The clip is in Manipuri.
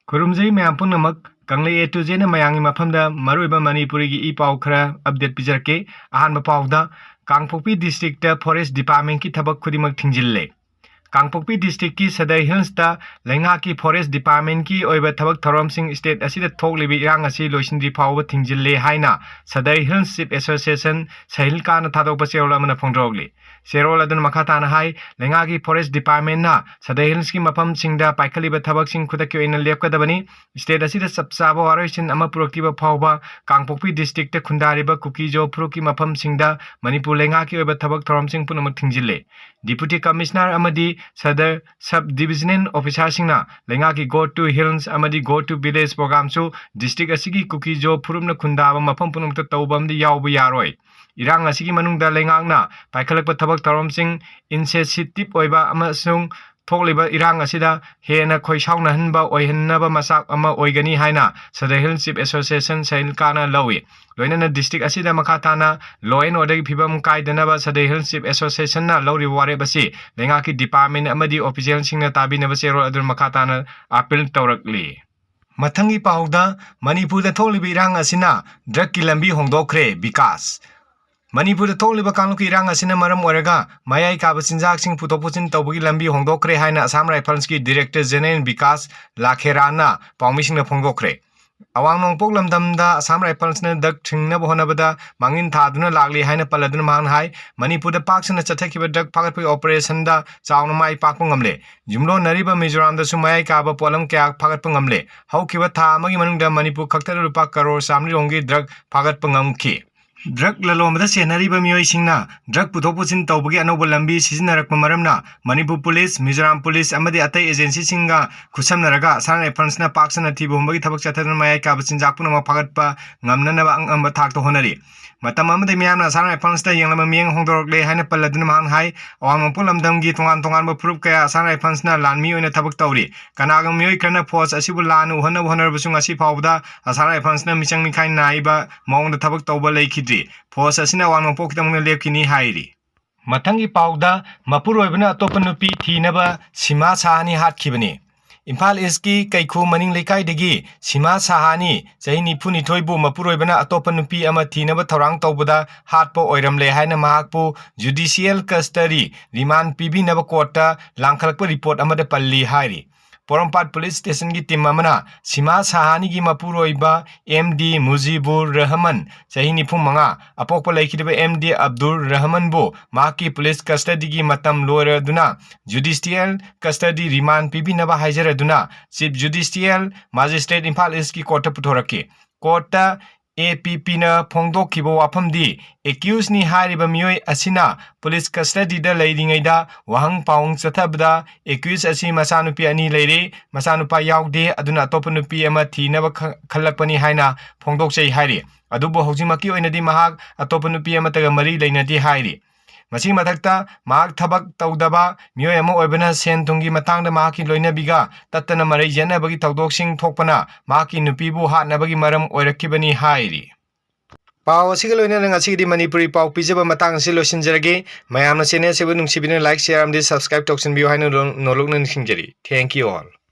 Kurumjai mayam punamak kanglei A to Z na mayangi mafamda maruiba Manipuri gi E-pao khara update pijarke ahanba pawda Kangpokpi district ta forest department ki thabak khudimak thingjille Kangpokpi district ki Sadai Hills ta Lenga ki forest department ki oiba thabak thorom sing state asida thoklibi irang asi loisindri pawba thingjille haina Sadai Hills Ship Association Sahil kana thadokpa serol amana phongdrogli serol adun makhatana hai Lenga ki forest department na Sadai Hills ki mafam singda paikhaliba thabak sing khudaki oina lepkadabani state asida sapsaba waroisin ama puroktiba phawba Kangpokpi district ta khundariba kukijo phuruki mafam singda Manipur Lenga ki oiba thabak thorom sing punamak thingjille Deputy Commissioner amadi Sadar Sub-Divisional Officer singna Lenga ki Go to Hills amadi Go to Village program su district asigi kukijo phurumna khundaba mafam punumta tawbamdi yawba yaroi Irang asigi manungda Lenga na paikhalakpa thabak thorom sing insensitive oiba amasung thokliba irang asida hena khoisauna hanba oihannaba masak ama oigani haina Sadai Hills Ship Association Sahil kana lawi loinana district asida makhatana law and order phibam kaidanaba Sadai Hills Ship Association na lawri ware basi Lenga ki department amadi official singna tabinaba serol adur makhatana appeal tawrakli Mathangi pawda Manipur da thokliba irang asina drugki lambi hongdokhre bikas Manipur da thokliba kangluki irang asina maram oraga mayai kaba chinjak sing putopuchin tawbagi lambi hongdokhre haina Assam Rifles ki Director General Vikas Lakherana pawmising na phongdokhre Awang nongpok lamdamda Assam Rifles na dak thingna bohonabada mangin thaduna lagli haina paladuna mang hai Manipur da paksana chathakiba dak pagatpagi operation da chawna mai pakpa ngamle jumlo nariba Mizoram da sumayai kaba polam kya pagatpa ngamle haukiba tha amagi manungda Manipur khaktar rupa crore samri rongi drug pagatpa ngamki Drug lalomda senariba miyoi singna drug puthoppuchin tawbagi anoba lambi sijinarakpa maramna Manipur Police Mizoram Police amadi atai agency singa khusamnaraga Assam Rifles na paksana thibumbagi thabak chathaduna mayai kaba chinjak punama phagatpa ngamnanaba angamba thakta honari matam amade miyamna Assam Rifles ta yenglama miyeng hongdorokle haina palladuna mang hai awangmangpol lamdamgi tongan phurup kaya Assam Rifles na lanmi oina thabak tawri kanaga miyoi khana force asibu lan uhanaba honarabasung asi phawda Assam Rifles na michang mikhai naiba maungda thabak tawba leikhi Force asina wangmang pokidamna lepkini hairi Mathangi pawda mapuroibana Atoppa Nupi thinaba sima sahani hatkibani Imphal East ki Kaikhu maning lekai degi sima sahani chahi nifu nithoibu mapuroibana Atoppa Nupi ama thinaba thorang tawbada hatpa oiramle haina mahakpu judicial custody remand pibinaba court ta langkhalakpa report amada palli hairi Porompat Police Station ki team amana sima sahani gi mapuroiba MD Mujibur Rahman chahi nifum manga apokpa laikhiba MD Abdul Rahman bo maki police custody gi matam loira duna judicial custody remand pibinaba haijara duna chief judicial magistrate Imphal East ki court puthoraki court ta APP na phongdokkiba wafamdi accused ni hariba miyoi asina police custody da leiringaida wahang paung chathabda accused asi masanupi ani leire masanupa yaude aduna Atoppa Nupi ama thinaba khallakpani haina phongdokchai hairi adubo hojimaki oinadi mahak Atoppa Nupi ama taga mari leinadi hairi Masing mathakta mahak thabak tawdaba miyoi ama oibana sen thunggi matangda mahaki loinabiga tattana marai janabagi tawdoksing thokpana mahaki nupibu hatnabagi maram oirakkibani hairi Pao asiga loinana ngasigi Manipuri pao pijaba matang asi loisinjarage mayamna channel sebe nungsibina like share amdi subscribe toksinbiyo haina nolokna ningsingjari Thank you all